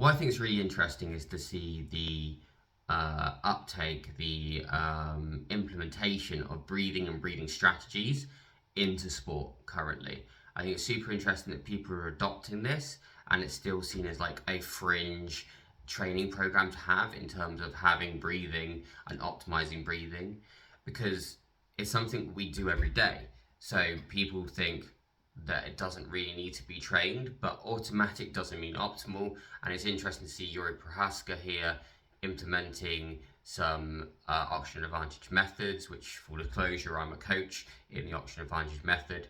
What I think is really interesting is to see the uptake, the implementation of breathing and breathing strategies into sport currently. I think it's super interesting that people are adopting this, and it's still seen as like a fringe training program to have in terms of having breathing and optimizing breathing, because it's something we do every day. So people think that it doesn't really need to be trained, but automatic doesn't mean optimal. And it's interesting to see Jiří Procházka here implementing some option advantage methods, which, full disclosure, I'm a coach in the option advantage method,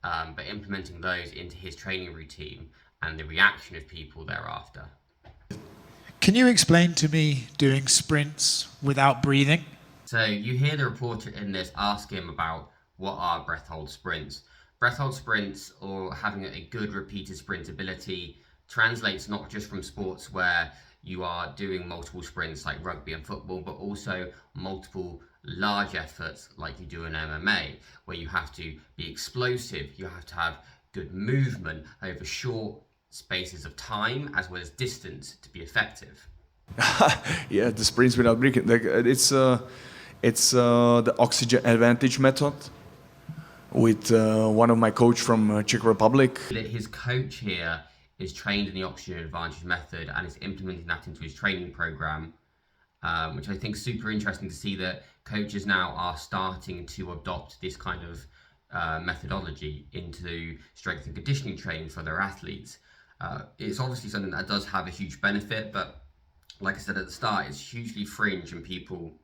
but implementing those into his training routine and the reaction of people thereafter. Can you explain to me doing sprints without breathing? So you hear the reporter in this ask him about what are breath hold sprints. Breath hold sprints, or having a good repeated sprint ability, translates not just from sports where you are doing multiple sprints like rugby and football, but also multiple large efforts like you do in MMA, where you have to be explosive, you have to have good movement over short spaces of time as well as distance to be effective. Yeah, the sprints without breathing. It's the oxygen advantage method with one of my coach from Czech Republic. His coach here is trained in the oxygen advantage method and is implementing that into his training program, which I think is super interesting to see that coaches now are starting to adopt this kind of methodology into strength and conditioning training for their athletes. It's obviously something that does have a huge benefit, but like I said at the start, it's hugely fringe and people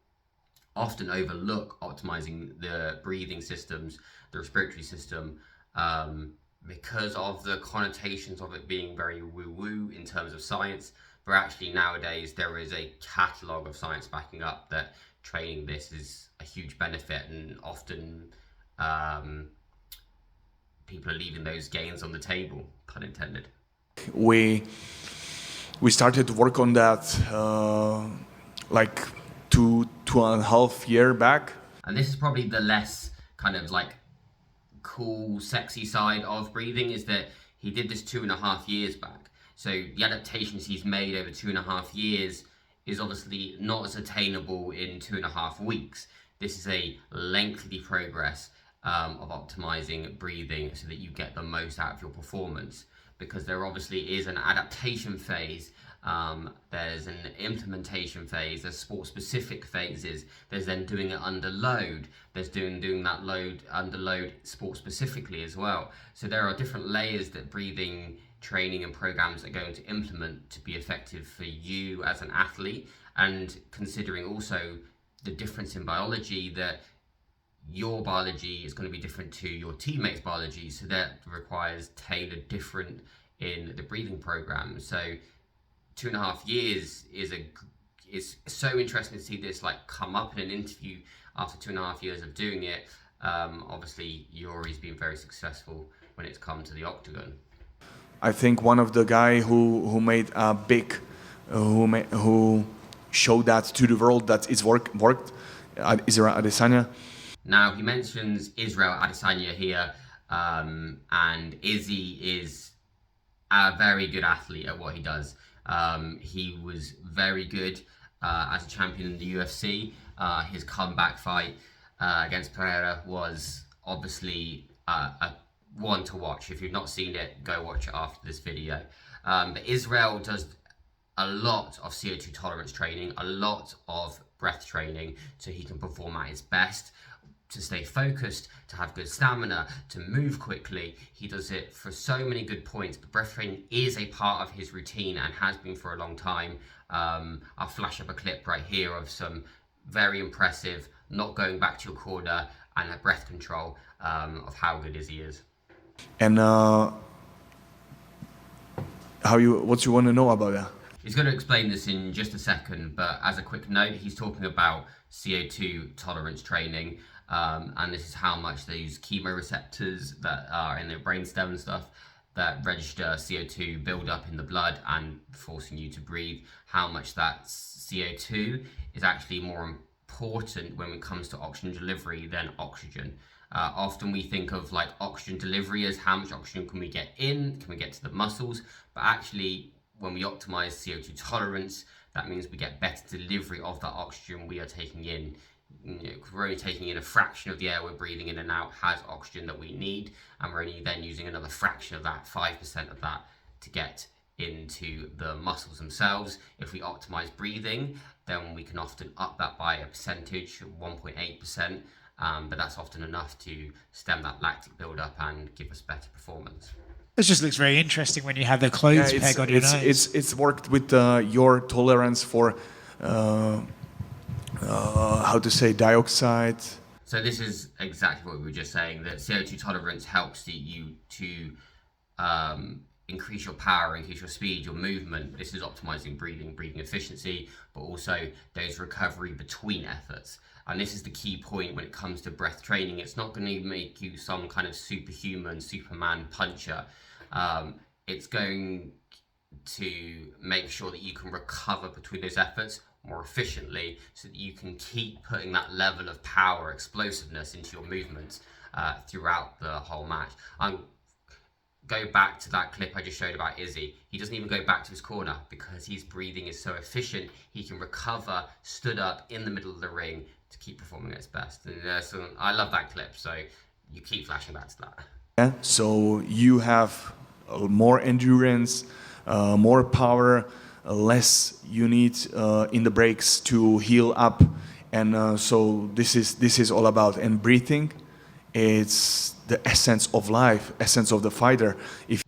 often overlook optimizing the breathing systems, the respiratory system, because of the connotations of it being very woo-woo in terms of science. But actually nowadays there is a catalogue of science backing up that training this is a huge benefit, and often people are leaving those gains on the table, pun intended. We started to work on that like two and a half years back. And this is probably the less kind of like cool, sexy side of breathing, is that he did this 2.5 years back. So the adaptations he's made over 2.5 years is obviously not as attainable in 2.5 weeks. This is a lengthy progress of optimizing breathing so that you get the most out of your performance, because there obviously is an adaptation phase, there's an implementation phase, there's sport-specific phases, there's then doing it under load, there's doing that load under load sport-specifically as well. So there are different layers that breathing training and programs are going to implement to be effective for you as an athlete, and considering also the difference in biology, that your biology is going to be different to your teammates' biology, so that requires tailored different in the breathing program. So 2.5 years is so interesting to see this like come up in an interview after 2.5 years of doing it. Obviously Yuri's been very successful when it's come to the octagon. I think one of the guy who made a big who showed that to the world that it's worked is Adesanya. Now, he mentions Israel Adesanya here, and Izzy is a very good athlete at what he does. He was very good as a champion in the UFC. His comeback fight against Pereira was obviously a one to watch. If you've not seen it, go watch it after this video. But Israel does a lot of CO2 tolerance training, a lot of breath training, so he can perform at his best, to stay focused, to have good stamina, to move quickly. He does it for so many good points, but breath training is a part of his routine and has been for a long time. I'll flash up a clip right here of some very impressive, not going back to your corner, and a breath control of how good Izzy is. And what you want to know about that? He's going to explain this in just a second, but as a quick note, he's talking about CO2 tolerance training, and this is how much those chemoreceptors that are in the brainstem and stuff that register CO2 build up in the blood and forcing you to breathe, how much that CO2 is actually more important when it comes to oxygen delivery than oxygen. Often we think of like oxygen delivery as how much oxygen can we get in, can we get to the muscles, but actually when we optimize CO2 tolerance, that means we get better delivery of that oxygen we are taking in. We're only taking in a fraction of the air we're breathing in and out has oxygen that we need, and we're only then using another fraction of that, 5% of that, to get into the muscles themselves. If we optimize breathing, then we can often up that by a percentage, 1.8%, but that's often enough to stem that lactic buildup and give us better performance. This just looks very interesting when you have the clothes peg on your nose. It's worked with your tolerance for how to say dioxide. So this is exactly what we were just saying, that CO2 tolerance helps you to increase your power, increase your speed, your movement. This is optimizing breathing efficiency, but also those recovery between efforts. And this is the key point when it comes to breath training. It's not going to make you some kind of superhuman, Superman puncher. It's going to make sure that you can recover between those efforts more efficiently, so that you can keep putting that level of power, explosiveness into your movements throughout the whole match. Go back to that clip I just showed about Izzy. He doesn't even go back to his corner because his breathing is so efficient. He can recover stood up in the middle of the ring to keep performing at his best. And so I love that clip, so you keep flashing back to that. Yeah, so you have more endurance, more power, less you need in the breaks to heal up, and so this is all about. And breathing, it's the essence of life, essence of the fighter.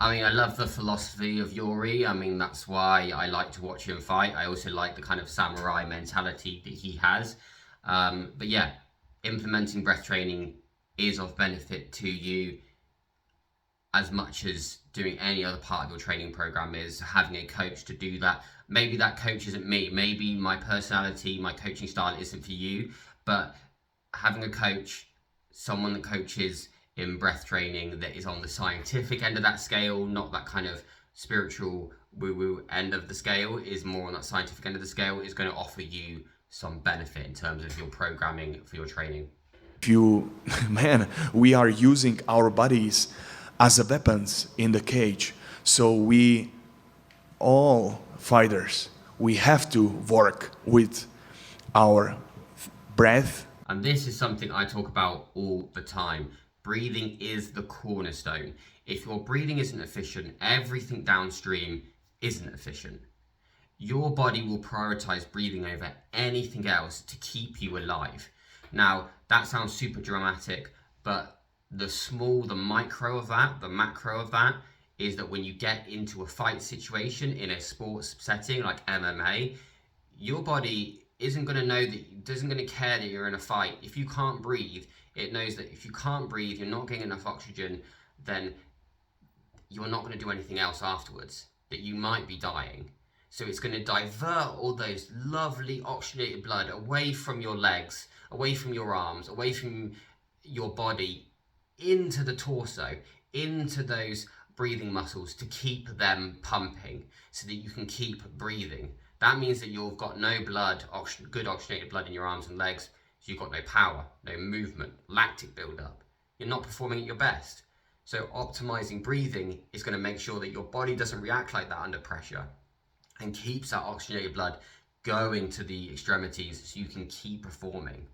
I love the philosophy of Yuri. That's why I like to watch him fight. I also like the kind of samurai mentality that he has. But yeah, implementing breath training is of benefit to you as much as doing any other part of your training program is. Having a coach to do that. Maybe that coach isn't me. Maybe my personality, my coaching style isn't for you. But having a coach, someone that coaches in breath training that is on the scientific end of that scale, not that kind of spiritual woo-woo end of the scale, is more on that scientific end of the scale, is going to offer you some benefit in terms of your programming for your training. We are using our bodies as weapons in the cage. So we, all fighters, we have to work with our breath. And this is something I talk about all the time. Breathing is the cornerstone. If your breathing isn't efficient, everything downstream isn't efficient. Your body will prioritize breathing over anything else to keep you alive. Now, that sounds super dramatic, but the micro of that, the macro of that, is that when you get into a fight situation in a sports setting like MMA, your body isn't going to care that you're in a fight. If you can't breathe, it knows that if you can't breathe, you're not getting enough oxygen, then you're not going to do anything else afterwards, that you might be dying. So it's going to divert all those lovely oxygenated blood away from your legs, away from your arms, away from your body, into the torso, into those breathing muscles to keep them pumping so that you can keep breathing. That means that you've got no blood, good oxygenated blood in your arms and legs, so you've got no power, no movement, lactic buildup. You're not performing at your best. So optimizing breathing is going to make sure that your body doesn't react like that under pressure and keeps that oxygenated blood going to the extremities so you can keep performing.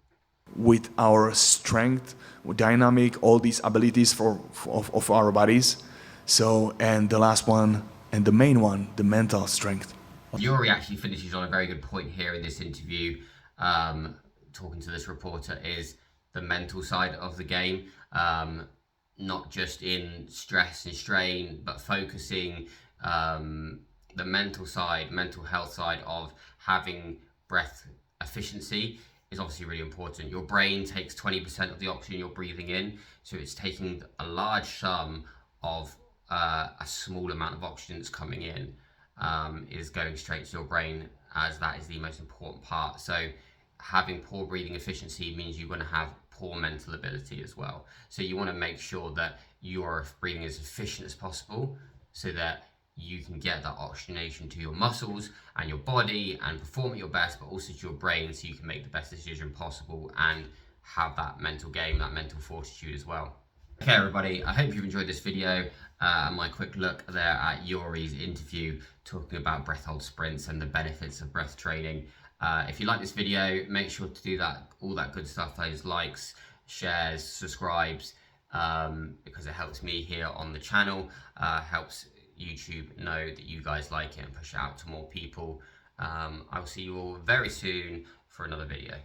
With our strength, dynamic, all these abilities of our bodies. So, and the last one, and the main one, the mental strength. Yuri actually finishes on a very good point here in this interview, talking to this reporter, is the mental side of the game. Not just in stress and strain, but focusing the mental side, mental health side of having breath efficiency is obviously really important. Your brain takes 20% of the oxygen you're breathing in, so it's taking a large sum of a small amount of oxygen that's coming in is going straight to your brain, as that is the most important part. So having poor breathing efficiency means you're going to have poor mental ability as well. So you want to make sure that you are breathing as efficient as possible so that you can get that oxygenation to your muscles and your body and perform at your best, but also to your brain so you can make the best decision possible and have that mental game, that mental fortitude as well. Okay everybody, I hope you've enjoyed this video. and my quick look there at Yuri's interview talking about breath hold sprints and the benefits of breath training. If you like this video, make sure to do that, all that good stuff, those likes, shares, subscribes, because it helps me here on the channel, helps YouTube know that you guys like it and push it out to more people. I'll see you all very soon for another video.